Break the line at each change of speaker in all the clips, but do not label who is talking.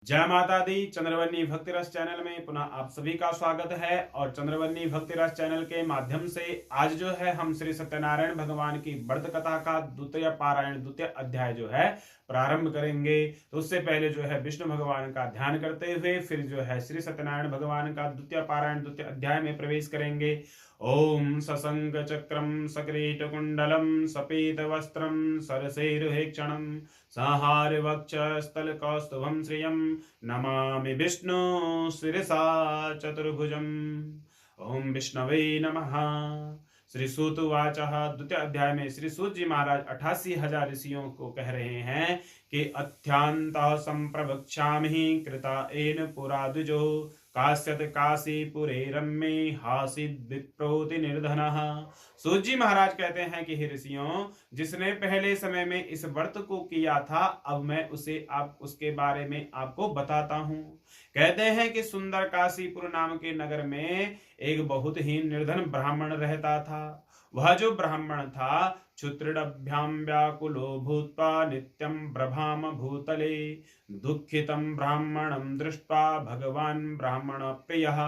जय माता दी। चंद्रवन्नी भक्ति रस चैनल में पुनः आप सभी का स्वागत है। और चंद्रवन्नी भक्ति रस चैनल के माध्यम से आज जो है हम श्री सत्यनारायण भगवान की व्रत कथा का द्वितीय पारायण द्वितीय अध्याय जो है प्रारंभ करेंगे। तो उससे पहले जो है विष्णु भगवान का ध्यान करते हुए फिर जो है श्री सत्यनारायण भगवान का द्वितीय पारायण द्वितीय अध्याय में प्रवेश करेंगे। ओम सशंक चक्रम सकृत कुंडलम सपीत वस्त्रम सरसेरुहेक्षणम संहार वक्ष स्थल कौस्तुभम श्रियम नमामि विष्णु शिरसा चतुर्भुजम्। ओम विष्णवे नमः। श्री सूत उवाच द्वितीय अध्याय में श्री सूत जी महाराज 88,000 ऋषियों को कह रहे हैं कि अथ्यांतः संप्रवक्ष्यामि कृता एन पुरा द्विजो काश्यत काशीपुरे रम्ये हासिद विप्रोति निर्धनः। सूत जी महाराज कहते हैं कि हे ऋषियों, जिसने पहले समय में इस व्रत को किया था अब मैं उसके बारे में आपको बताता हूँ। कहते हैं कि सुंदर काशीपुर नाम के नगर में एक बहुत ही निर्धन ब्राह्मण रहता था। वह जो ब्राह्मण था क्षुत्रिडभ्याम व्याकुलो भूत्वा नित्यं ब्रभाम भूतले दुःखितं ब्राह्मणं दृष्ट्वा भगवान ब्राह्मण प्रियः।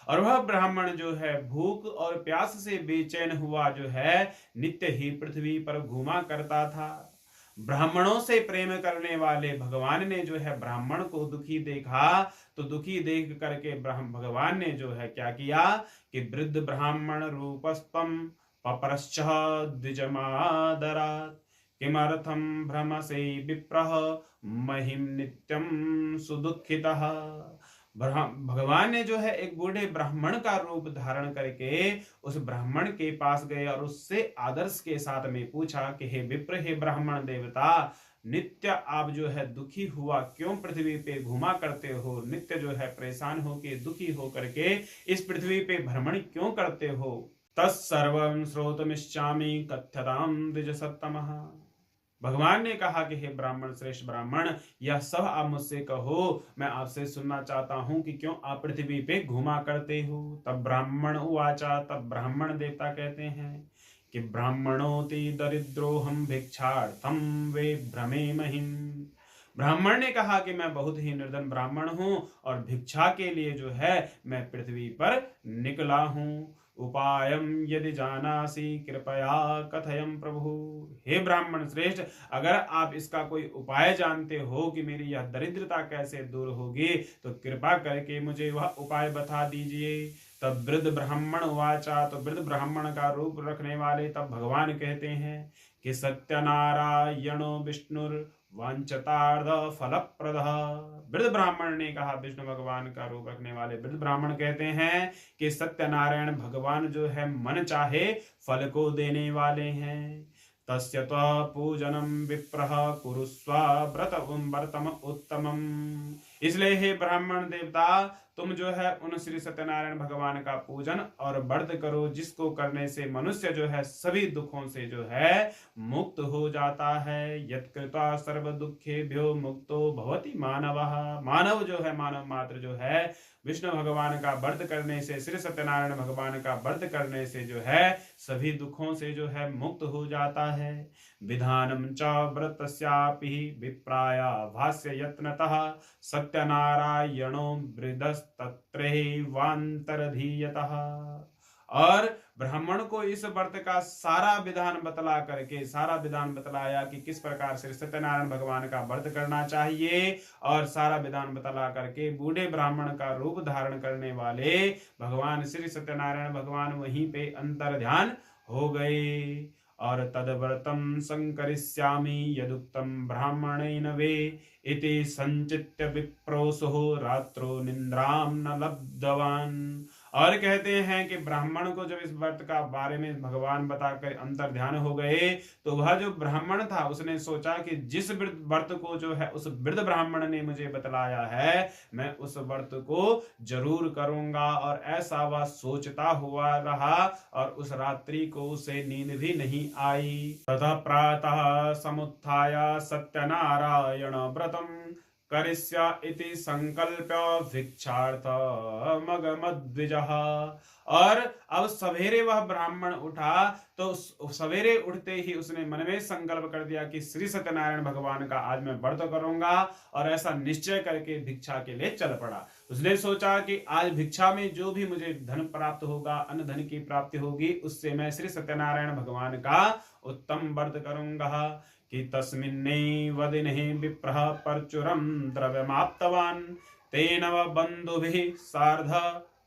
और वह ब्राह्मण जो है भूख और प्यास से बेचैन हुआ जो है नित्य ही पृथ्वी पर घूमा करता था। ब्राह्मणों से प्रेम करने वाले भगवान ने जो है ब्राह्मण को दुखी देखा तो दुखी देख करके भगवान ने जो है क्या किया कि वृद्ध ब्राह्मण रूपस्तम पपरश्च द्विजमादरात् किमर्थं भ्रमसे विप्रः महिम नित्यं सुदुखितः। भगवान ने जो है एक बूढ़े ब्राह्मण का रूप धारण करके उस ब्राह्मण के पास गए और उससे आदर्श के साथ में पूछा कि हे विप्र, हे ब्राह्मण देवता, नित्य आप जो है दुखी हुआ क्यों पृथ्वी पे घुमा करते हो? नित्य जो है परेशान होके दुखी हो करके इस पृथ्वी पे भ्रमण क्यों करते हो? तत्सर्वं श्रोतुमिच्छामि कथ्यतां द्विज सत्तमः। भगवान ने कहा कि हे ब्राह्मण, श्रेष्ठ ब्राह्मण, यह सब आप मुझसे कहो, मैं आपसे सुनना चाहता हूं कि क्यों आप पृथ्वी पे घुमा करते हो। तब ब्राह्मण उवाचा, तब ब्राह्मण देवता कहते हैं कि ब्राह्मणोति दरिद्रो हम भिक्षार्थम वे भ्रमे महिम। ब्राह्मण ने कहा कि मैं बहुत ही निर्धन ब्राह्मण हूं और भिक्षा के लिए जो है मैं पृथ्वी पर निकला हूं। उपायम यदि जानासी कृपया कथयम प्रभु। हे ब्राह्मण श्रेष्ठ, अगर आप इसका कोई उपाय जानते हो कि मेरी यह दरिद्रता कैसे दूर होगी तो कृपा करके मुझे वह उपाय बता दीजिए। तब वृद्ध ब्राह्मण वाचा, तो वृद्ध ब्राह्मण का रूप रखने वाले तब भगवान कहते हैं कि सत्यनारायणो विष्णुर वांछतार्थ फलप्रद। वृद्ध ब्राह्मण ने कहा, विष्णु भगवान का रूप रखने वाले वृद्ध ब्राह्मण कहते हैं कि सत्यनारायण भगवान जो है मन चाहे फल को देने वाले हैं। तस्य त्वा पूजनम विप्रः कुरुस्व व्रतम उत्तमम। इसलिए हे ब्राह्मण देवता, तुम जो है उन श्री सत्यनारायण भगवान का पूजन और व्रत करो, जिसको करने से मनुष्य जो है सभी दुखों से जो है मुक्त हो जाता है। यत्कृत्वा सर्व दुखेभ्यो मुक्तो भवति मानवः। मानव जो है, मानव मात्र जो है विष्णु भगवान का व्रत करने से, श्री सत्यनारायण भगवान का व्रत करने से जो है सभी दुखों से जो है मुक्त हो जाता है। विधानम च व्रतस्यापि विप्राय भाष्य यत्नतः सत्यनारायणो वृद्धस्तत्रैवान्तरधीयतः। और ब्राह्मण को इस व्रत का सारा विधान बतलाया कि किस प्रकार से सत्यनारायण भगवान का व्रत करना चाहिए, और सारा विधान बतला करके बूढ़े ब्राह्मण का रूप धारण करने वाले भगवान श्री सत्यनारायण भगवान वहीं पे अंतर ध्यान हो गए। और तद्व्रतं संकरिष्यामि यदुक्तं ब्राह्मणेन वे इति संचित्य विप्रोसो रात्रो निद्रां न लब्धवान्। और कहते हैं कि ब्राह्मण को जब इस व्रत का बारे में भगवान बताकर अंतर ध्यान हो गए तो वह जो ब्राह्मण था उसने सोचा कि जिस व्रत को जो है उस वृद्ध ब्राह्मण ने मुझे बतलाया है मैं उस व्रत को जरूर करूंगा। और ऐसा वह सोचता हुआ रहा और उस रात्रि को उसे नींद भी नहीं आई। ततः प्रातः समुत्थाय सत्यनारायण व्रतम करिष्या इति संकल्प्य भिक्षार्थमगमद्विजः। और अब सवेरे वह ब्राह्मण उठा तो सवेरे उठते ही उसने मन में संकल्प कर दिया कि श्री सत्यनारायण भगवान का आज मैं व्रत करूंगा, और ऐसा निश्चय करके भिक्षा के लिए चल पड़ा। उसने सोचा कि आज भिक्षा में जो भी मुझे धन प्राप्त होगा, अन्न धन की प्राप्ति होगी, उससे मैं श्री सत्यनारायण भगवान का उत्तम व्रत करूंगा। कि तस्मिन्नैव दिने विप्रः परचुरं द्रव्यमाप्तवान् तेन बन्धुभिः सार्ध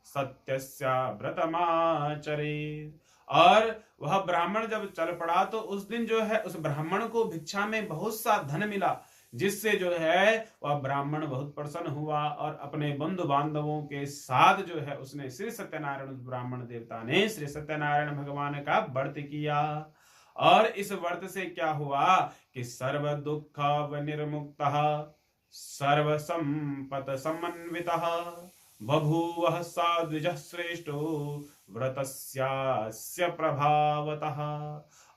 सत्यस्य व्रतमाचरेत्। और वह ब्राह्मण जब चल पड़ा तो उस दिन जो है उस ब्राह्मण को भिक्षा में बहुत सा धन मिला, जिससे जो है वह ब्राह्मण बहुत प्रसन्न हुआ और अपने बंधु बांधवों के साथ जो है उसने श्री सत्यनारायण, उस ब्राह्मण देवता ने श्री सत्यनारायण भगवान का व्रत किया। और इस व्रत से क्या हुआ कि सर्व दुख विनिर्मुक्तः सर्व संपत समन्वितः बभूवः सा द्विजः श्रेष्ठो व्रतस्यास्य प्रभावतः।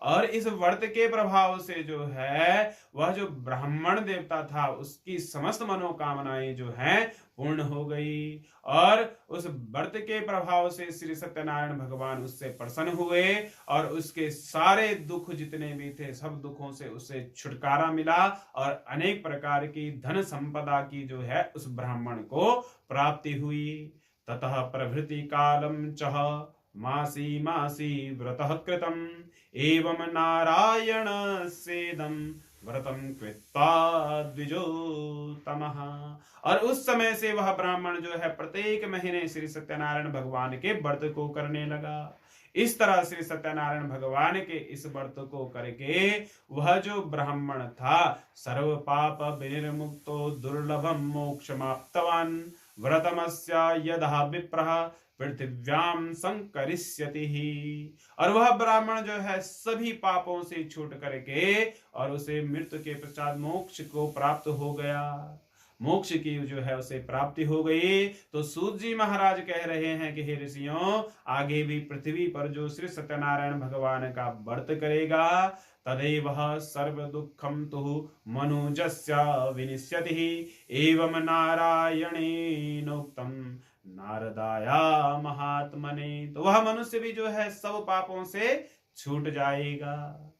और इस व्रत के प्रभाव से जो है वह जो ब्राह्मण देवता था उसकी समस्त मनोकामनाएं जो हैं पूर्ण हो गई, और उस व्रत के प्रभाव से श्री सत्यनारायण भगवान उससे प्रसन्न हुए और उसके सारे दुख जितने भी थे सब दुखों से उसे छुटकारा मिला, और अनेक प्रकार की धन संपदा की जो है उस ब्राह्मण को प्राप्ति हुई। ततः प्रभृति कालम चह मासी मासी व्रतः कृतम् एवं नारायण सेदम व्रतम कृत्वा द्विजोत्तमः। और उस समय से वह ब्राह्मण जो है प्रत्येक महीने श्री सत्यनारायण भगवान के व्रत को करने लगा। इस तरह श्री सत्यनारायण भगवान के इस व्रत को करके वह जो ब्राह्मण था सर्व पाप विनिर्मुक्तो दुर्लभम मोक्षमाप्तवान् व्रतमस्य यदः विप्रः पृथिव्याम संकरिष्यति ही। और वह ब्राह्मण जो है सभी पापों से छूट करके और उसे मृत्यु के पश्चात मोक्ष को प्राप्त हो गया, मोक्ष की जो है उसे प्राप्ति हो गई। तो सूत जी महाराज कह रहे हैं कि हे ऋषियों, आगे भी पृथ्वी पर जो श्री सत्यनारायण भगवान का व्रत करेगा तदैव सर्व दुखम तु मनुजस्य विनिश्यति एवं नारायणेनोक्तम नारदाया महात्मने। तो वह मनुष्य भी जो है सब पापों से छूट जाएगा,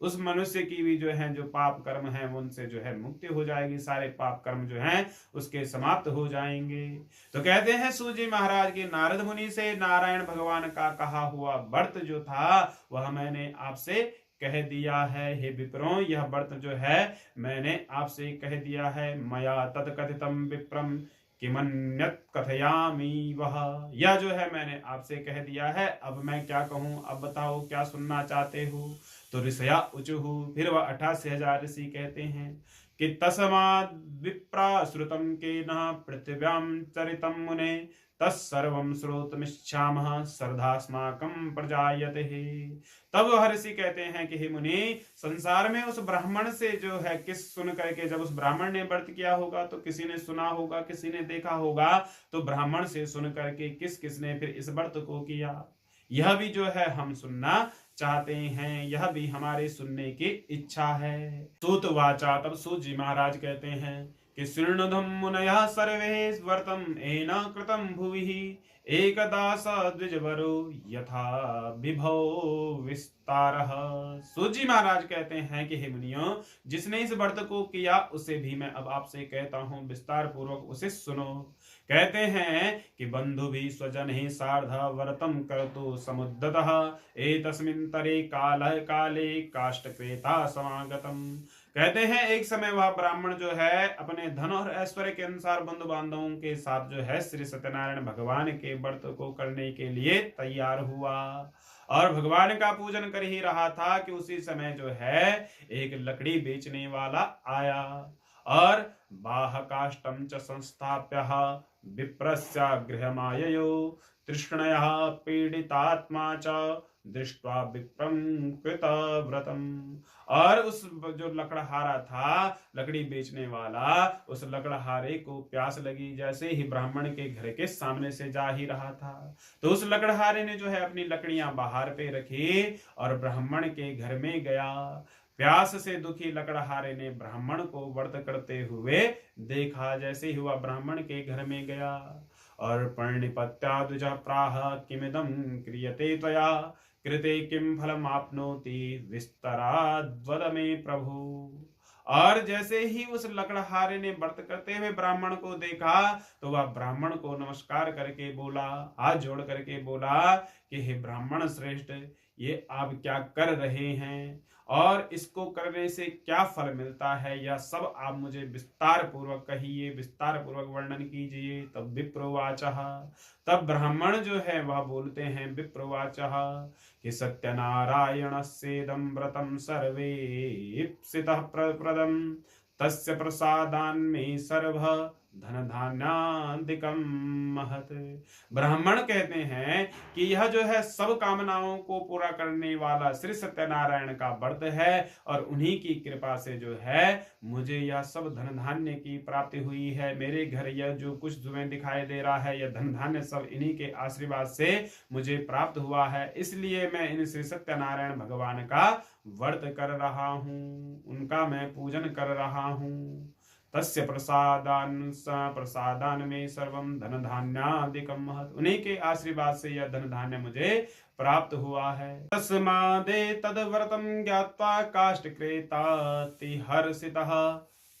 उस मनुष्य की भी जो है जो पाप कर्म है उनसे जो है मुक्ति हो जाएगी, सारे पाप कर्म जो हैं उसके समाप्त हो जाएंगे। तो कहते हैं सूत जी महाराज की नारद मुनि से नारायण भगवान का कहा हुआ व्रत जो था वह मैंने आपसे कह दिया है। हे विप्रों, यह व्रत जो है मैंने आपसे कह दिया है। मया तत्कथितम विप्रम किमन्यत् कथयामि वह, यह जो है मैंने आपसे कह दिया है, अब मैं क्या कहूं, अब बताओ क्या सुनना चाहते हो। तो ऋषया उचुहु, फिर वह 88,000 ऋषि कहते हैं कि तस्माद् विप्रा श्रुतं केन पृथिव्यां चरितं मुने तत्सर्वं श्रोतुमिच्छामः श्रद्धास्माकं प्रजायते। तब वह ऋषि कहते हैं कि हे मुनि, संसार में उस ब्राह्मण से जो है किस सुन करके, जब उस ब्राह्मण ने व्रत किया होगा तो किसी ने सुना होगा, किसी ने देखा होगा, तो ब्राह्मण से सुन करके किस किसने फिर इस व्रत को किया, यह भी जो है हम सुनना चाहते हैं, यह भी हमारे सुनने की इच्छा है। सूत वाचा, तब सूत जी महाराज कहते हैं कि शृणुधम मुनयः सर्वे व्रतम एन कृतं भुवि एकदा स द्विजवरो यथा विभो विस्तारः। सूत जी महाराज कहते हैं कि हे मुनियों, जिसने इस व्रत को किया उसे भी मैं अब आपसे कहता हूँ, विस्तार पूर्वक उसे सुनो। कहते हैं कि बंधु भी स्वजन ही सार्ध व्रतम कर्तु समुद्दतः एतस्मिन् तरे काले काष्ठक्रेता समागतम। कहते हैं एक समय वह ब्राह्मण जो है अपने धन और ऐश्वर्य के अनुसार बंधु बांधवों के साथ जो है श्री सत्यनारायण भगवान के व्रत को करने के लिए तैयार हुआ और भगवान का पूजन कर ही रहा था कि उसी समय जो है एक लकड़ी बेचने वाला आया और बाह काष्ठम च संस्थाप्य विप्रस्य गृहमाययो तृष्णया पीडितात्मा च दृष्ट्वा विप्रं कृत व्रतम। और उस जो लकड़हारा था, लकड़ी बेचने वाला, उस लकड़हारे को प्यास लगी, जैसे ही ब्राह्मण के घर के सामने से जा ही रहा था तो उस लकड़हारे ने जो है अपनी लकड़ियां बाहर पे रखी और ब्राह्मण के घर में गया। प्यास से दुखी लकड़हारे ने ब्राह्मण को व्रत करते हुए देखा। जैसे ही वह ब्राह्मण के घर में गया और प्रणिपत्याद्विज प्राह किमिदं क्रियते त्वया कृते किम फलम आपनोति विस्तराद्वद में प्रभु। और जैसे ही उस लकड़हारे ने व्रत करते हुए ब्राह्मण को देखा तो वह ब्राह्मण को नमस्कार करके बोला, हाथ जोड़ करके बोला कि हे ब्राह्मण श्रेष्ठ, ये आप क्या कर रहे हैं और इसको करने से क्या फल मिलता है, यह सब आप मुझे विस्तार पूर्वक कहिए, विस्तार पूर्वक वर्णन कीजिए। तब विप्रोवाचः, तब ब्राह्मण जो है वह बोलते हैं विप्रोवाचः कि सत्यनारायणस्येदं व्रतं सर्वे इप्सितः प्रदं तस्य प्रसादान्मे सर्व धन धान्यादिकम महत। ब्राह्मण कहते हैं कि यह जो है सब कामनाओं को पूरा करने वाला श्री सत्यनारायण का व्रत है और उन्हीं की कृपा से जो है मुझे यह सब धन धान्य की प्राप्ति हुई है। मेरे घर यह जो कुछ तुम्हें दिखाई दे रहा है, यह धन धान्य सब इन्हीं के आशीर्वाद से मुझे प्राप्त हुआ है। इसलिए मैं इन श्री सत्यनारायण भगवान का व्रत कर रहा हूँ, उनका मैं पूजन कर रहा हूँ। तस्य प्रसादान में सर्वम धन धान्यादिकम महत्, उन्हीं के आशीर्वाद से यह धन धान्य मुझे प्राप्त हुआ है। तस्मादे तद व्रतम ज्ञात्वा काष्ठक्रेताति हर्षितः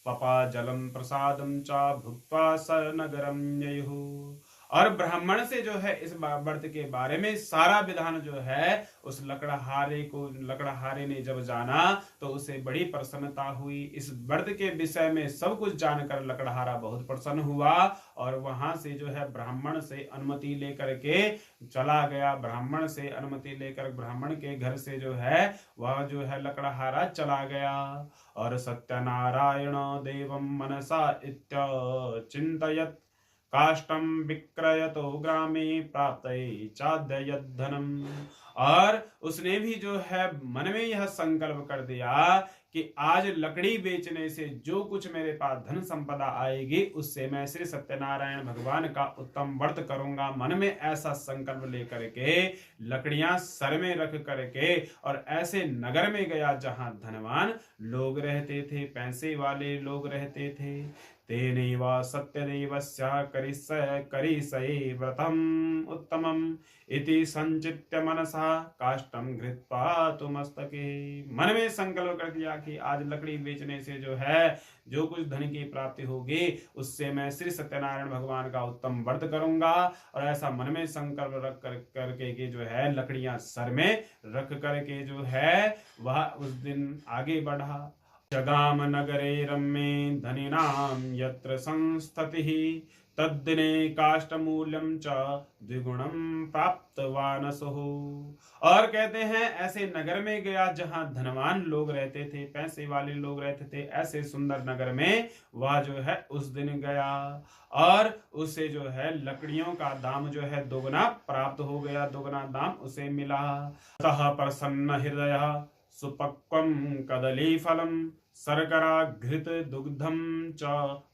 पपा जलम प्रसादम च भुक्त्वा स नगरम ययुः। और ब्राह्मण से जो है इस व्रत के बारे में सारा विधान जो है उस लकड़हारे ने जब जाना तो उसे बड़ी प्रसन्नता हुई। इस व्रत के विषय में सब कुछ जानकर लकड़हारा बहुत प्रसन्न हुआ और वहां से जो है ब्राह्मण से अनुमति लेकर के चला गया। ब्राह्मण से अनुमति लेकर ब्राह्मण के घर से जो है वह जो है लकड़हारा चला गया। और सत्यनारायण देवं मनसा चिंतयत् काष्टम विक्रयतो ग्रामे प्राप्त चाद्ययद्धनम। और उसने भी जो है मन में यह संकल्प कर दिया कि आज लकड़ी बेचने से जो कुछ मेरे पास धन संपदा आएगी उससे मैं श्री सत्यनारायण भगवान का उत्तम व्रत करूंगा। मन में ऐसा संकल्प लेकर के लकड़ियां सर में रख करके और ऐसे नगर में गया जहां धनवान लोग रहते थे, पैसे वाले लोग रहते थे। तेनैव सत्यदेवस्य करिष्ये व्रतम् उत्तमम् इति संचित्य मनसा काष्ठं घृत्वा तु मस्तके। मन में संकल्प कर दिया कि आज लकड़ी बेचने से जो है जो कुछ धन की प्राप्ति होगी उससे मैं श्री सत्यनारायण भगवान का उत्तम व्रत करूंगा। और ऐसा मन में संकल्प रख करके कि जो है लकड़ियां सर में रख करके जो है वह उस दिन आगे बढ़ा। जगाम नगरे रम्ये धनिनां यत्र संस्ततिः तद्दिने काष्ठमूल्यं च द्विगुणं प्राप्तवानसुः। और कहते हैं ऐसे नगर में गया जहां धनवान लोग रहते थे, पैसे वाले लोग रहते थे, ऐसे सुंदर नगर में वह जो है उस दिन गया और उसे जो है लकड़ियों का दाम जो है दोगुना प्राप्त हो गया, दोगुना दाम उसे मिला। ततः प्रसन्न हृदय सुपक्वं कदली फलम शर्करा घृत दुग्धम च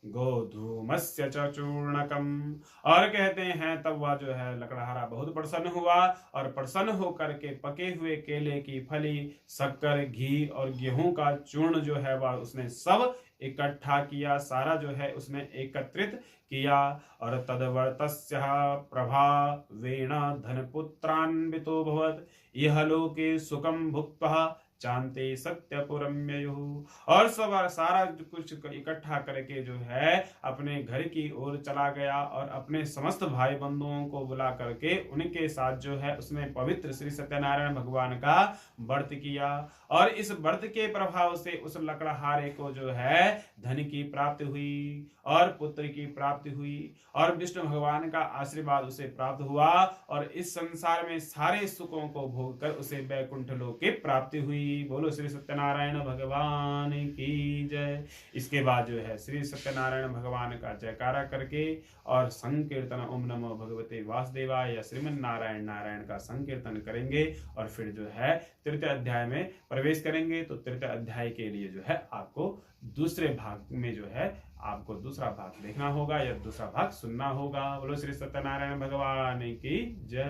गोधूमस्य च चूर्णकम। और कहते हैं तब वह जो है लकड़हारा बहुत प्रसन्न हुआ और प्रसन्न होकर के पके हुए केले की फली, शक्कर, घी और गेहूं का चूर्ण जो है वह उसने सब इकट्ठा किया, सारा जो है उसने एकत्रित किया। और तदवर्तस्य प्रभावेण धनपुत्रान्वितो भवत् इह लोके सुखं भुक्त्वा चांते सत्यपुरम ययुः। और सब सारा कुछ इकट्ठा करके जो है अपने घर की ओर चला गया और अपने समस्त भाई बंधुओं को बुला करके उनके साथ जो है उसने पवित्र श्री सत्यनारायण भगवान का व्रत किया। और इस व्रत के प्रभाव से उस लकड़हारे को जो है धन की प्राप्ति हुई और पुत्र की प्राप्ति हुई और विष्णु भगवान का आशीर्वाद उसे प्राप्त हुआ और इस संसार में सारे सुखों को भोग कर उसे वैकुंठ लोक की प्राप्ति हुई। बोलो श्री सत्यनारायण भगवान की जय। इसके बाद जो है श्री सत्यनारायण भगवान का जयकारा करके और संकीर्तन ओम नमो भगवते वासुदेवाय या श्रीमन नारायण नारायण का संकीर्तन करेंगे और फिर जो है तृतीय अध्याय में प्रवेश करेंगे। तो तृतीय अध्याय के लिए जो है आपको दूसरे भाग में जो है आपको दूसरा भाग देखना होगा या दूसरा भाग सुनना होगा। बोलो श्री सत्यनारायण भगवान की जय।